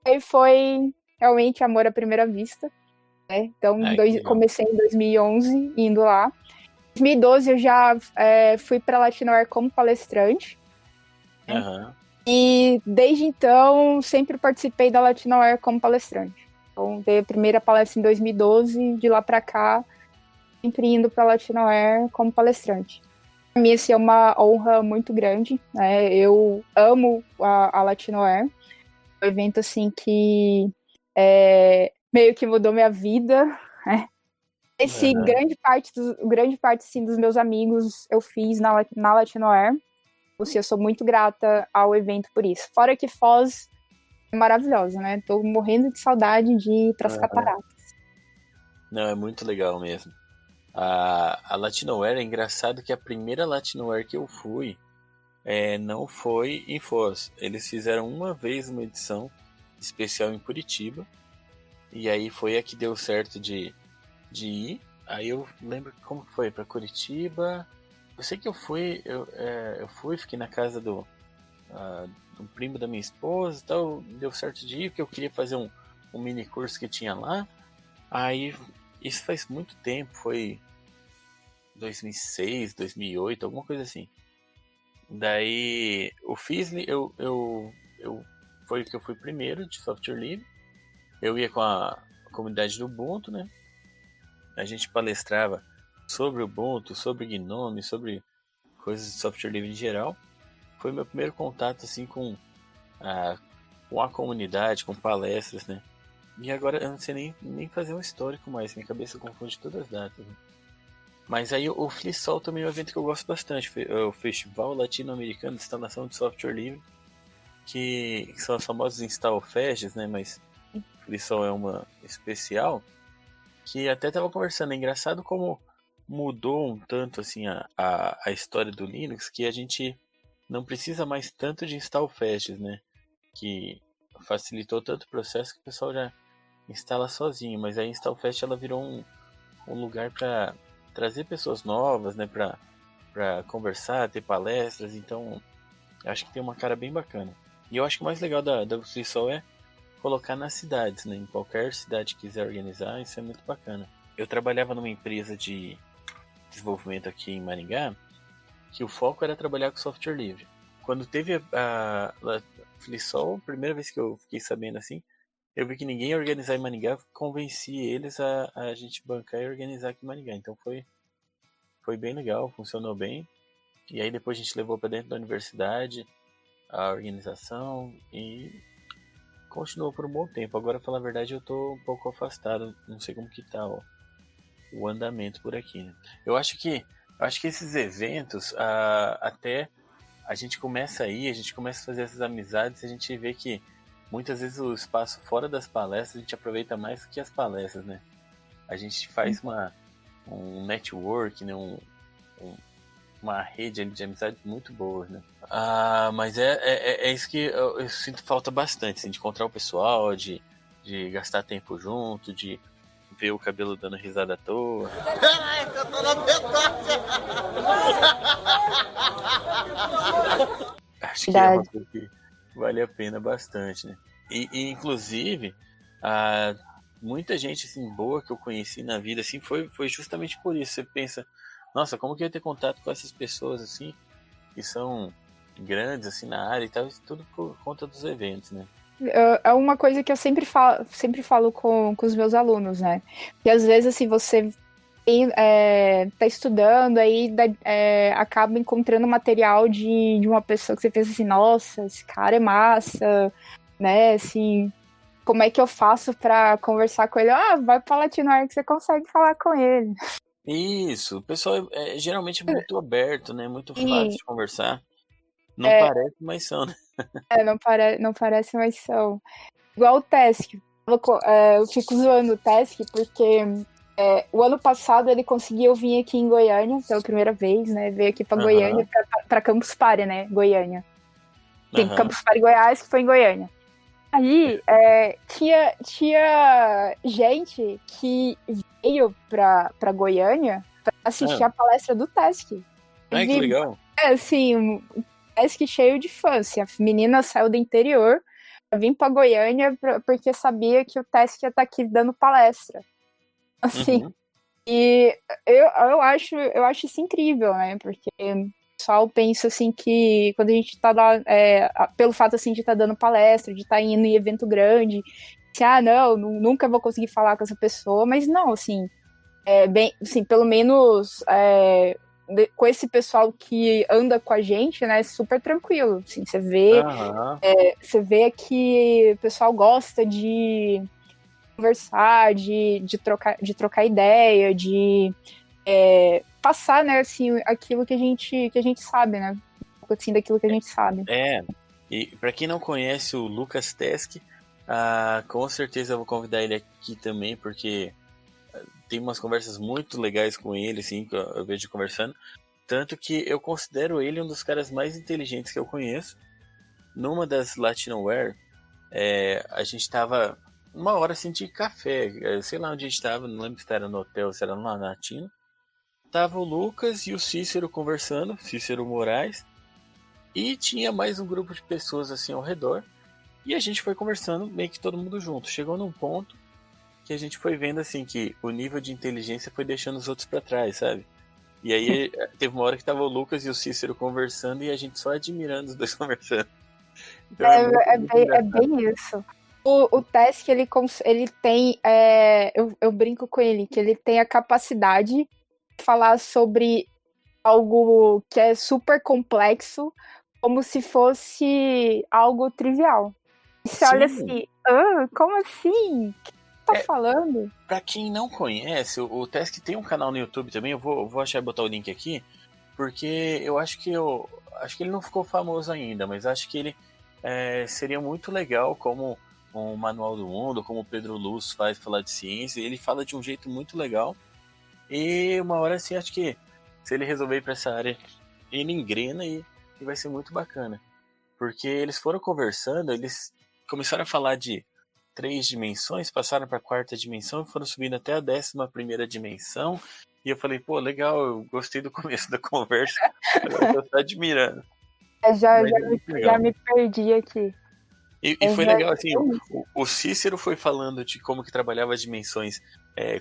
Speaker 2: Aí foi realmente amor à primeira vista, né, então comecei em 2011 indo lá. Em 2012 eu já fui pra Latinoware como palestrante. E desde então, sempre participei da Latinoware como palestrante. Então, dei a primeira palestra em 2012, de lá para cá, sempre indo para a Latinoware como palestrante. Para mim, é uma honra muito grande, né? Eu amo a Latinoware. É um evento, assim, que meio que mudou minha vida, né? Grande parte assim, dos meus amigos eu fiz na Latinoware. Eu sou muito grata ao evento por isso. Fora que Foz é maravilhosa, né? Tô morrendo de saudade de ir pras cataratas.
Speaker 1: Não, é muito legal mesmo. A Latinoware, é engraçado que a primeira Latinoware que eu fui não foi em Foz. Eles fizeram uma vez uma edição especial em Curitiba. E aí foi a que deu certo de ir. Aí eu lembro como foi para Curitiba. Eu sei que eu fui, fiquei na casa do primo da minha esposa e tal. Deu certo de ir, porque eu queria fazer um mini curso que tinha lá. Aí, isso faz muito tempo, foi 2006, 2008, alguma coisa assim. Daí, o Fizzly, foi o que eu fui primeiro de software livre. Eu ia com a comunidade do Ubuntu, né? A gente palestrava sobre Ubuntu, sobre GNOME, sobre coisas de software livre em geral. Foi meu primeiro contato assim com a comunidade, com palestras, né? E agora eu não sei nem fazer um histórico mais, minha cabeça confunde todas as datas. Né? Mas aí o FliSol também é um evento que eu gosto bastante, o Festival Latino-Americano de Instalação de Software Livre, que são as famosas InstallFests, né? Mas o FliSol é uma especial, que até estava conversando, é engraçado como mudou um tanto assim a história do Linux, que a gente não precisa mais tanto de InstallFests, né? Que facilitou tanto o processo que o pessoal já instala sozinho, mas a InstallFest ela virou um lugar para trazer pessoas novas, né, para conversar, ter palestras, então acho que tem uma cara bem bacana. E eu acho que o mais legal da FliSol é colocar nas cidades, né, em qualquer cidade que quiser organizar, isso é muito bacana. Eu trabalhava numa empresa de desenvolvimento aqui em Maringá, que o foco era trabalhar com software livre. Quando teve a FliSol, primeira vez que eu fiquei sabendo assim, eu vi que ninguém ia organizar em Maringá, convenci eles a gente bancar e organizar aqui em Maringá. Então foi bem legal, funcionou bem. E aí depois a gente levou para dentro da universidade a organização e continuou por um bom tempo. Agora, pra falar a verdade, eu tô um pouco afastado, não sei como que tá o andamento por aqui. Né? Eu acho que esses eventos, até a gente começa aí, a gente começa a fazer essas amizades, a gente vê que muitas vezes o espaço fora das palestras a gente aproveita mais do que as palestras, né? A gente faz um network, né? Uma rede ali de amizades muito boa, né? Mas é isso que eu sinto falta bastante, assim, de encontrar o pessoal, de gastar tempo junto, de ver o cabelo dando risada à toa.
Speaker 4: Peraí, que eu tô na metade!
Speaker 1: Acho que é uma coisa que vale a pena bastante, né? E inclusive, muita gente assim, boa que eu conheci na vida assim, foi justamente por isso. Você pensa, nossa, como que eu ia ter contato com essas pessoas assim, que são grandes assim na área e tal, isso tudo por conta dos eventos, né?
Speaker 2: É uma coisa que eu sempre falo com os meus alunos, né? Que às vezes assim, você tá estudando, aí acaba encontrando material de uma pessoa que você pensa assim, nossa, esse cara é massa, né, assim, como é que eu faço pra conversar com ele? Vai pra Latinoar que você consegue falar com ele.
Speaker 1: Isso, o pessoal é geralmente muito aberto, né, muito fácil de conversar, não parece, mas são, né?
Speaker 2: Não parece, mas são. Igual o Task, eu fico zoando o Task porque o ano passado ele conseguiu vir aqui em Goiânia pela primeira vez, né? Veio aqui pra Goiânia, pra Campus Party, né? Goiânia. Tem Campus Party Goiás, que foi em Goiânia. Aí tinha gente que veio pra Goiânia pra assistir a palestra do Task.
Speaker 1: Ai, que legal.
Speaker 2: Assim, um Task cheio de fãs. A menina saiu do interior pra vir pra Goiânia porque sabia que o Task ia estar aqui dando palestra. Assim, e eu acho isso incrível, né? Porque o pessoal pensa assim que quando a gente tá lá, pelo fato assim de estar dando palestra, de estar indo em evento grande, assim, nunca vou conseguir falar com essa pessoa, mas não, assim, bem, assim, pelo menos com esse pessoal que anda com a gente, né, é super tranquilo, assim, você vê que o pessoal gosta de conversar, de trocar ideia, de passar, né, assim, aquilo que a gente sabe, né? Um pouco assim daquilo que a gente sabe.
Speaker 1: E para quem não conhece o Lucas Teske, com certeza eu vou convidar ele aqui também, porque tem umas conversas muito legais com ele, assim, que eu vejo conversando. Tanto que eu considero ele um dos caras mais inteligentes que eu conheço. Numa das Latinoware, a gente tava uma hora assim de café, sei lá onde a gente tava, não lembro se era no hotel, se era lá na Tina. Tava o Lucas e o Cícero conversando, Cícero Moraes, e tinha mais um grupo de pessoas assim ao redor, e a gente foi conversando meio que todo mundo junto. Chegou num ponto que a gente foi vendo assim que o nível de inteligência foi deixando os outros pra trás, sabe? E aí teve uma hora que tava o Lucas e o Cícero conversando e a gente só admirando os dois conversando. Então,
Speaker 2: É bem isso. O Tesk, ele tem. Eu brinco com ele, que ele tem a capacidade de falar sobre algo que é super complexo, como se fosse algo trivial. E você olha assim, como assim? O que você tá falando?
Speaker 1: Pra quem não conhece, o Tesk tem um canal no YouTube também, eu vou achar e botar o link aqui, porque eu acho que ele não ficou famoso ainda, mas acho que ele seria muito legal como um Manual do Mundo, como o Pedro Luz faz falar de ciência. Ele fala de um jeito muito legal, e uma hora assim, acho que se ele resolver ir pra essa área, ele engrena e vai ser muito bacana, porque eles foram conversando, eles começaram a falar de 3 dimensões, passaram para a 4ª dimensão e foram subindo até a 11ª dimensão. E eu falei, pô, legal, eu gostei do começo da conversa, eu tô admirando.
Speaker 2: Já me perdi aqui.
Speaker 1: E foi legal, assim, o Cícero foi falando de como que trabalhava as dimensões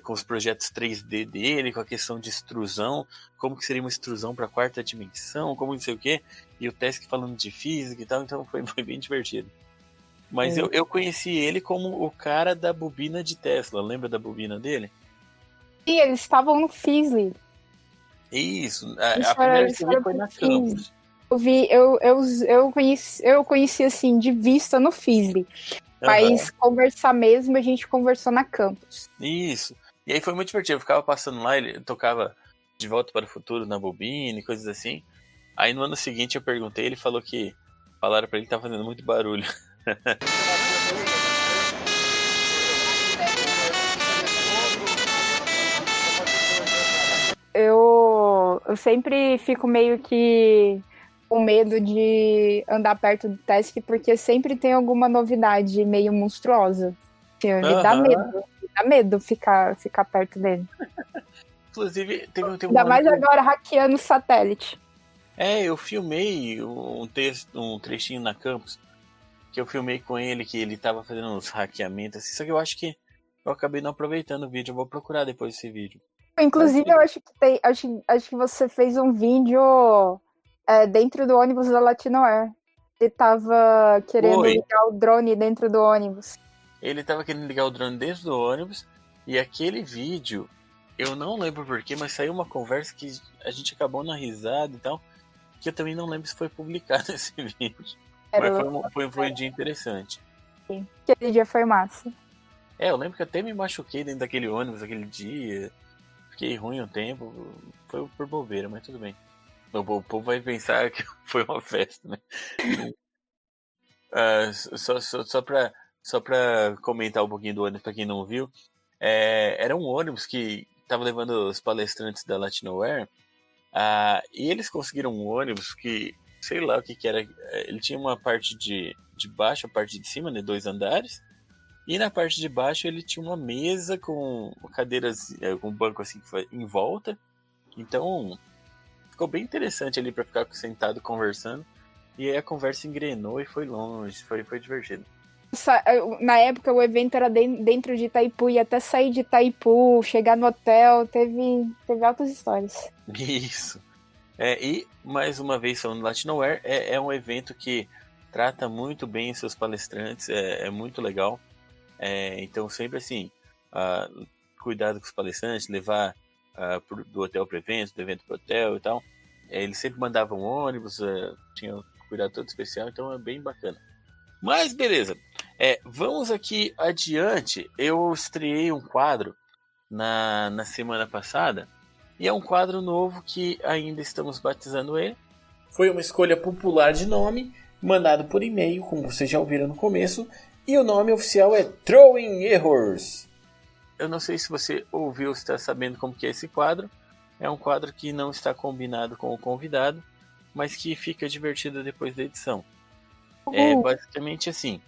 Speaker 1: com os projetos 3D dele, com a questão de extrusão, como que seria uma extrusão para a 4ª dimensão, como não sei o quê, e o Tesk falando de física e tal, então foi bem divertido. Mas eu conheci ele como o cara da bobina de Tesla, lembra da bobina dele?
Speaker 2: Sim, eles estavam no Fizzly.
Speaker 1: Isso, a primeira vez que eu vi foi na Campus.
Speaker 2: Eu conheci assim, de vista no Fizzly. Mas conversar mesmo, a gente conversou na Campus.
Speaker 1: Isso. E aí foi muito divertido. Eu ficava passando lá, ele tocava De Volta para o Futuro na bobina e coisas assim. Aí no ano seguinte eu perguntei, ele falou que falaram pra ele que tava fazendo muito barulho.
Speaker 2: Eu sempre fico meio que com medo de andar perto do Tesk, porque sempre tem alguma novidade meio monstruosa. Me dá medo ficar perto dele.
Speaker 1: Inclusive, teve
Speaker 2: Ainda mais agora hackeando o satélite.
Speaker 1: Eu filmei um trechinho na Campus, que eu filmei com ele, que ele tava fazendo uns hackeamentos, assim, só que eu acho que eu acabei não aproveitando o vídeo, eu vou procurar depois esse vídeo.
Speaker 2: Inclusive, eu acho que você fez um vídeo dentro do ônibus da Latinoair. Ele tava querendo ligar o drone dentro do ônibus.
Speaker 1: Ele tava querendo ligar o drone dentro do ônibus, e aquele vídeo, eu não lembro porquê, mas saiu uma conversa que a gente acabou na risada e tal, que eu também não lembro se foi publicado esse vídeo. Mas foi um dia interessante.
Speaker 2: Sim, aquele dia foi massa.
Speaker 1: Eu lembro que até me machuquei dentro daquele ônibus aquele dia. Fiquei ruim um tempo. Foi por bobeira, mas tudo bem. O povo vai pensar que foi uma festa, né? Só pra comentar um pouquinho do ônibus, pra quem não viu. Era um ônibus que tava levando os palestrantes da Latinoair. E eles conseguiram um ônibus que, sei lá o que era. Ele tinha uma parte de baixo, a parte de cima, né, 2 andares. E na parte de baixo ele tinha uma mesa com cadeiras, com um banco assim em volta. Então ficou bem interessante ali para ficar sentado conversando. E aí a conversa engrenou e foi longe, foi divertido.
Speaker 2: Na época o evento era dentro de Itaipu, e até sair de Itaipu, chegar no hotel, teve altas histórias.
Speaker 1: Isso. E mais uma vez falando do Latinoair, é um evento que trata muito bem seus palestrantes, é muito legal. Então sempre assim, cuidado com os palestrantes, levar do hotel para o evento, do evento para o hotel e tal. Eles sempre mandavam ônibus, tinha um cuidado todo especial, então é bem bacana. Mas beleza, vamos aqui adiante. Eu estreiei um quadro na semana passada, e é um quadro novo que ainda estamos batizando ele. Foi uma escolha popular de nome, mandado por e-mail, como vocês já ouviram no começo, e o nome oficial é Throwing Errors. Eu não sei se você ouviu ou está sabendo como que é esse quadro. É um quadro que não está combinado com o convidado, mas que fica divertido depois da edição. Basicamente assim,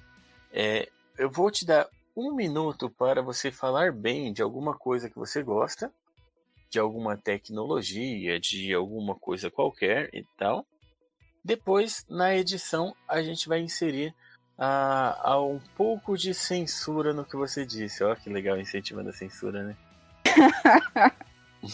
Speaker 1: Eu vou te dar 1 minuto para você falar bem de alguma coisa que você gosta, de alguma tecnologia, de alguma coisa qualquer e tal. Depois, na edição, a gente vai inserir um pouco de censura no que você disse. Ó, que legal, incentivando a censura, né?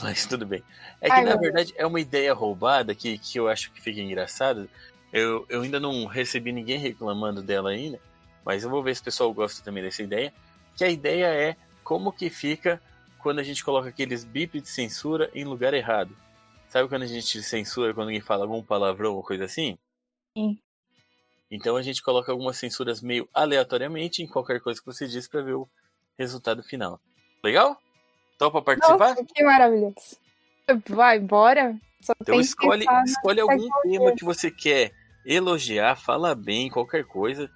Speaker 1: Mas tudo bem. É que, na verdade, é uma ideia roubada que eu acho que fica engraçado. Eu ainda não recebi ninguém reclamando dela ainda, mas eu vou ver se o pessoal gosta também dessa ideia. Que a ideia é como que fica quando a gente coloca aqueles bips de censura em lugar errado. Sabe quando a gente censura quando alguém fala algum palavrão ou coisa assim?
Speaker 2: Sim.
Speaker 1: Então a gente coloca algumas censuras meio aleatoriamente em qualquer coisa que você diz para ver o resultado final. Legal? Topa participar?
Speaker 2: Nossa, que maravilhoso. Vai, bora.
Speaker 1: Então escolhe algum tema que você quer elogiar, fala bem, qualquer coisa.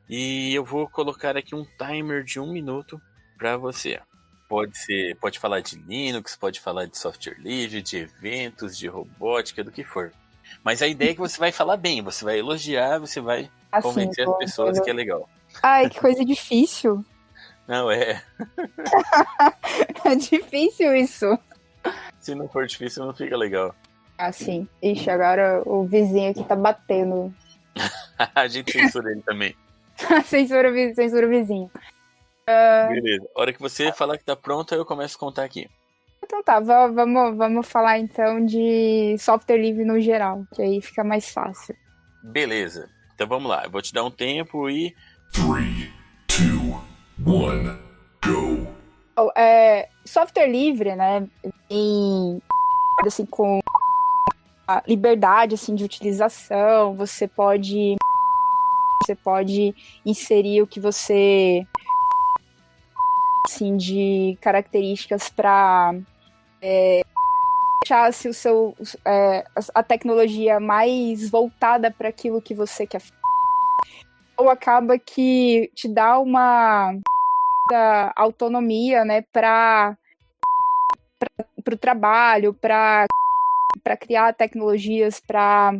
Speaker 1: E eu vou colocar aqui um timer de 1 minuto para você. Pode falar de Linux, pode falar de software livre, de eventos, de robótica, do que for. Mas a ideia é que você vai falar bem, você vai elogiar, você vai convencer as pessoas que é legal.
Speaker 2: Ai, que coisa difícil.
Speaker 1: Não, é.
Speaker 2: É difícil isso.
Speaker 1: Se não for difícil, não fica legal.
Speaker 2: Ah, sim. Ixi, agora o vizinho aqui tá batendo.
Speaker 1: A gente censura ele também.
Speaker 2: Censura o vizinho.
Speaker 1: Beleza. A hora que você falar que tá pronto, eu começo a contar aqui.
Speaker 2: Então tá, vamos falar então de software livre no geral, que aí fica mais fácil.
Speaker 1: Beleza. Então vamos lá. Eu vou te dar um tempo e...
Speaker 5: 3, 2, 1, go!
Speaker 2: Software livre, né, assim, com a liberdade, assim, de utilização, você pode inserir o que você, assim, de características para deixar assim, a tecnologia mais voltada para aquilo que você quer. Ou acaba que te dá uma autonomia, né, para o trabalho, para criar tecnologias para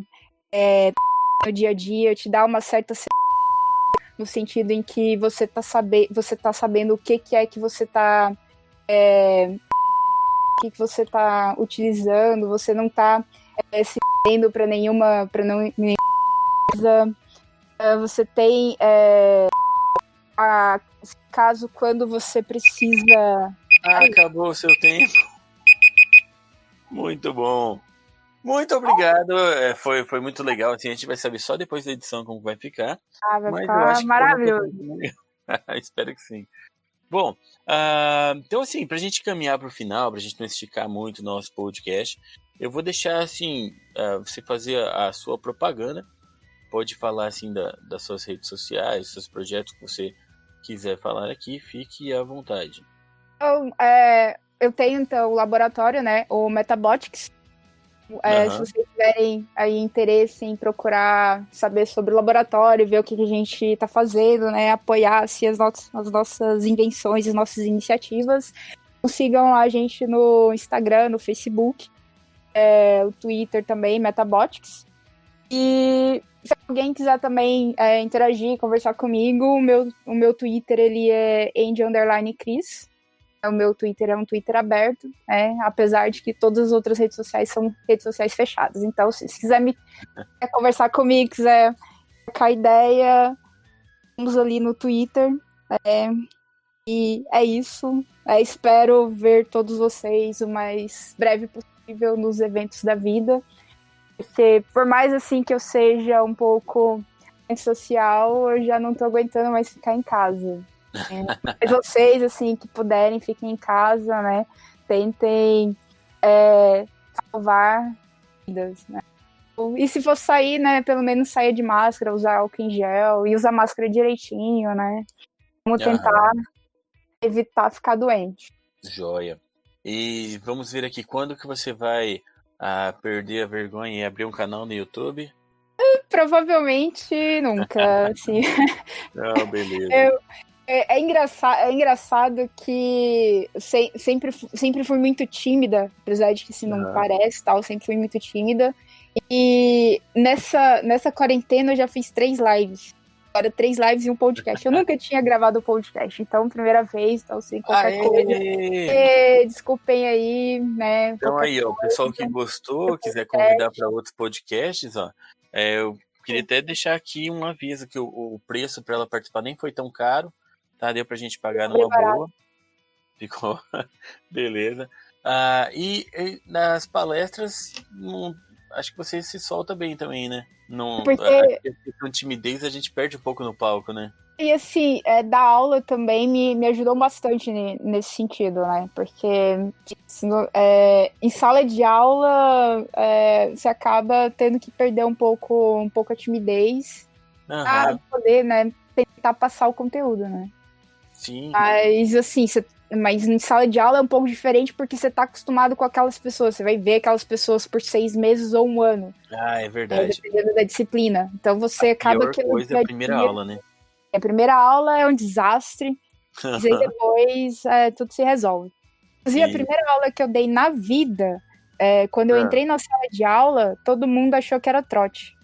Speaker 2: no dia a dia, te dá uma certa no sentido em que você tá sabendo o que é que você tá o que você tá utilizando, você não tá se perdendo para nenhuma coisa. Você tem caso quando você precisa...
Speaker 1: acabou o seu tempo. Muito bom. Muito obrigado. Foi muito legal. Assim, a gente vai saber só depois da edição como vai ficar.
Speaker 2: Vai ficar maravilhoso.
Speaker 1: Espero que sim. Bom, então assim, pra gente caminhar pro final, pra gente não esticar muito o nosso podcast, eu vou deixar assim, você fazer a sua propaganda. Pode falar assim das suas redes sociais, seus projetos que você quiser falar aqui, fique à vontade.
Speaker 2: Então, eu tenho então o laboratório, né, o Metabotics. Se vocês tiverem aí interesse em procurar saber sobre o laboratório, ver o que a gente está fazendo, né, apoiar assim, as nossas invenções, as nossas iniciativas, sigam a gente no Instagram, no Facebook, o Twitter também, Metabotics. E se alguém quiser também interagir, conversar comigo, o meu Twitter ele é Andy_Cris. O meu Twitter é um Twitter aberto, apesar de que todas as outras redes sociais são redes sociais fechadas. Então, se quiser conversar comigo, quiser trocar ideia, vamos ali no Twitter. E é isso. Espero ver todos vocês o mais breve possível nos eventos da vida. Porque por mais assim que eu seja um pouco antissocial, eu já não tô aguentando mais ficar em casa. Mas vocês, assim, que puderem, fiquem em casa, né? Tentem salvar vidas, né? E se for sair, né? Pelo menos sair de máscara, usar álcool em gel e usar máscara direitinho, né? Vamos tentar evitar ficar doente.
Speaker 1: Joia. E vamos ver aqui, quando que você vai perder a vergonha e abrir um canal no YouTube?
Speaker 2: Provavelmente nunca, assim.
Speaker 1: Beleza.
Speaker 2: É engraçado que sempre fui muito tímida, apesar de que se não parece, tal, sempre fui muito tímida. E nessa quarentena eu já fiz 3 lives. Agora 3 lives e um podcast. Eu nunca tinha gravado podcast, então primeira vez, então sem qualquer coisa. Desculpem aí, né?
Speaker 1: Então aí, ó, o pessoal que gostou, quiser convidar para outros podcasts, ó, eu queria até deixar aqui um aviso que o preço para ela participar nem foi tão caro, tá? Deu pra gente pagar numa boa. Ficou beleza. E nas palestras, acho que você se solta bem também, né? Com timidez a gente perde um pouco no palco, né?
Speaker 2: E assim, dar aula também me ajudou bastante nesse sentido, né? Porque em sala de aula você acaba tendo que perder um pouco a timidez para poder, né, tentar passar o conteúdo, né?
Speaker 1: Sim.
Speaker 2: Mas assim, mas em sala de aula é um pouco diferente porque você tá acostumado com aquelas pessoas. Você vai ver aquelas pessoas por 6 meses ou 1 ano.
Speaker 1: É verdade.
Speaker 2: Dependendo da disciplina. Então você acaba que...
Speaker 1: A pior coisa é a primeira aula, né?
Speaker 2: A primeira aula é um desastre. Mas aí depois tudo se resolve. Inclusive, a primeira aula que eu dei na vida, quando eu entrei na sala de aula, todo mundo achou que era trote.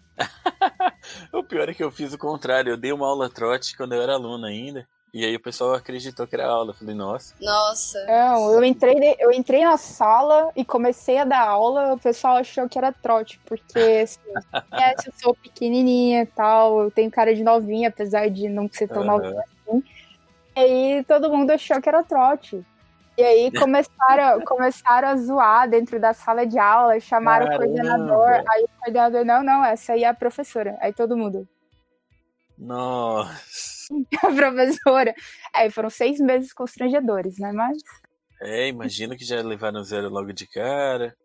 Speaker 1: O pior é que eu fiz o contrário. Eu dei uma aula trote quando eu era aluno ainda. E aí o pessoal acreditou que era aula. Eu falei, nossa.
Speaker 2: Não, eu entrei na sala e comecei a dar aula, o pessoal achou que era trote, porque assim, eu sou pequenininha e tal, eu tenho cara de novinha, apesar de não ser tão novinha assim. E aí todo mundo achou que era trote. E aí começaram a zoar dentro da sala de aula, chamaram o coordenador, aí o coordenador, não, essa aí é a professora. Aí todo mundo...
Speaker 1: Nossa.
Speaker 2: A professora. Foram 6 meses constrangedores, né? Mas.
Speaker 1: Imagino que já levaram 0 logo de cara.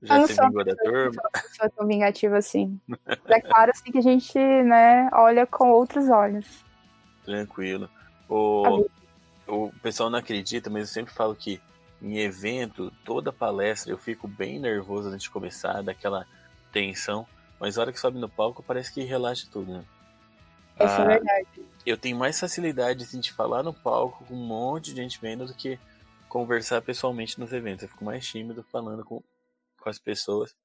Speaker 1: Já se vingou da turma.
Speaker 2: Não sou uma pessoa tão vingativa assim. É claro assim, que a gente, né, olha com outros olhos.
Speaker 1: Tranquilo. O pessoal não acredita, mas eu sempre falo que em evento, toda palestra, eu fico bem nervoso antes de começar, daquela tensão. Mas na hora que sobe no palco, parece que relaxa tudo, né?
Speaker 2: Isso é verdade.
Speaker 1: Eu tenho mais facilidade assim, de falar no palco com um monte de gente vendo do que conversar pessoalmente nos eventos. Eu fico mais tímido falando com as pessoas.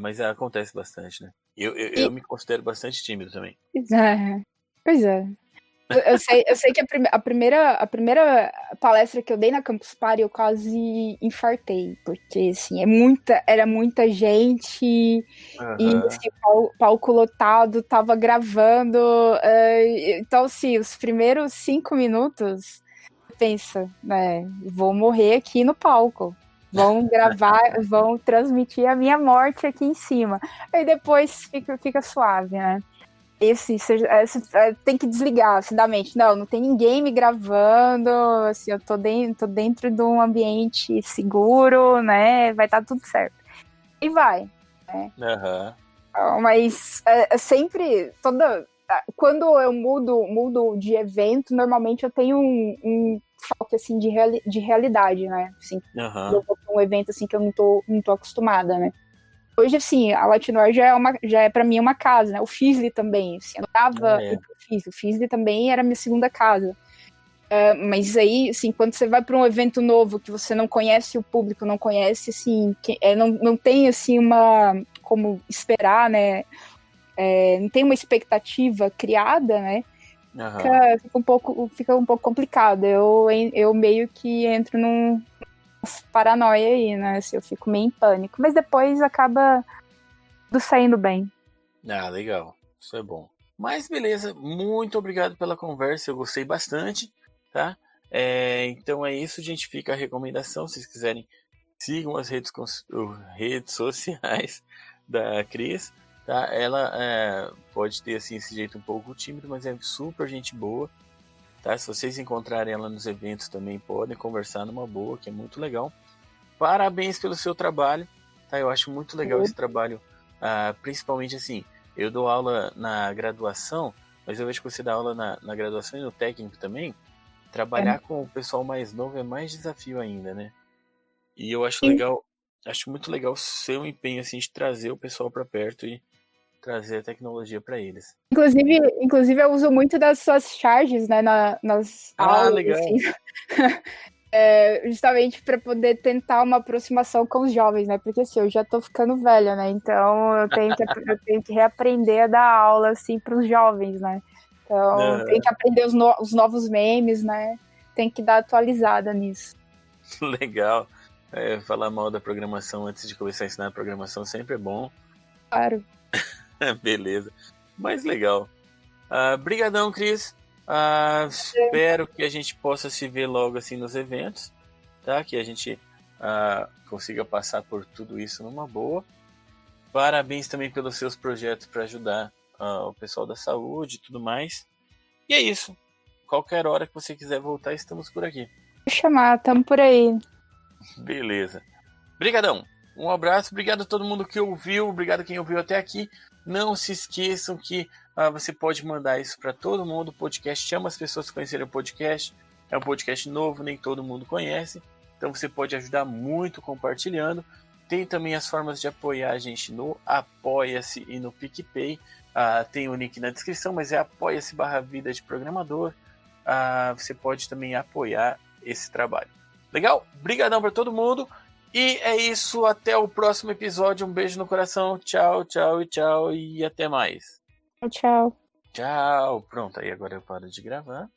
Speaker 1: Mas acontece bastante, né? Eu me considero bastante tímido também.
Speaker 2: Pois é. Eu sei que a primeira palestra que eu dei na Campus Party eu quase infartei, porque assim, era muita gente e assim, palco lotado, tava gravando, então assim, os primeiros 5 minutos, pensa, né, vou morrer aqui no palco, vão gravar, vão transmitir a minha morte aqui em cima, aí depois fica suave, né? Assim, você tem que desligar assim, da mente. Não tem ninguém me gravando, assim, eu tô dentro de um ambiente seguro, né? Vai estar tudo certo. E vai, né? Mas sempre, quando eu mudo de evento, normalmente eu tenho um foco assim, de realidade, né? Assim, eu vou pra um evento assim, que eu não tô acostumada, né? Hoje, assim, a Latinoir já é pra mim uma casa, né? O Fizzly também, assim, eu tava o Fizzly também era minha segunda casa. Mas aí, assim, quando você vai pra um evento novo, que você não conhece o público, não conhece, assim, não tem, assim, como esperar, né? Não tem uma expectativa criada, né? Fica um pouco complicado. Eu meio que entro num paranoia aí, né? Assim, eu fico meio em pânico. Mas depois acaba tudo saindo bem.
Speaker 1: Legal. Isso é bom. Mas beleza, muito obrigado pela conversa. Eu gostei bastante, tá? Então é isso, gente. Fica a recomendação. Se vocês quiserem, sigam as redes sociais da Cris, tá? Ela pode ter assim, esse jeito um pouco tímido, mas é super gente boa. Tá? Se vocês encontrarem ela nos eventos também, podem conversar numa boa, que é muito legal. Parabéns pelo seu trabalho, tá? Eu acho muito legal esse trabalho, principalmente assim, eu dou aula na graduação, mas eu vejo que você dá aula na graduação e no técnico também. Trabalhar com o pessoal mais novo é mais desafio ainda, né? E eu acho legal, acho muito legal o seu empenho assim, de trazer o pessoal para perto e trazer a tecnologia para eles.
Speaker 2: Inclusive eu uso muito das suas charges, né, nas aulas.
Speaker 1: Legal.
Speaker 2: Assim. justamente para poder tentar uma aproximação com os jovens, né? Porque assim, eu já tô ficando velha, né? Então eu tenho que reaprender a dar aula assim para os jovens, né? Então tem que aprender os novos memes, né? Tem que dar atualizada nisso.
Speaker 1: Legal. Falar mal da programação antes de começar a ensinar a programação sempre é bom.
Speaker 2: Claro.
Speaker 1: Beleza. Mas legal. Brigadão, Cris. Espero que a gente possa se ver logo assim nos eventos, tá? Que a gente consiga passar por tudo isso numa boa. Parabéns também pelos seus projetos para ajudar o pessoal da saúde e tudo mais. E é isso. Qualquer hora que você quiser voltar, estamos por aqui.
Speaker 2: Vou chamar, tamo por aí.
Speaker 1: Beleza. Brigadão. Um abraço. Obrigado a todo mundo que ouviu. Obrigado a quem ouviu até aqui. Não se esqueçam que você pode mandar isso para todo mundo. O podcast chama as pessoas a conhecerem o podcast. É um podcast novo, nem todo mundo conhece. Então você pode ajudar muito compartilhando. Tem também as formas de apoiar a gente no Apoia-se e no PicPay. Tem o link na descrição, mas é apoia-se/vida de programador. Você pode também apoiar esse trabalho. Legal? Brigadão para todo mundo. E é isso, até o próximo episódio. Um beijo no coração. Tchau, tchau e tchau. E até mais.
Speaker 2: Tchau.
Speaker 1: Tchau. Pronto, aí agora eu paro de gravar.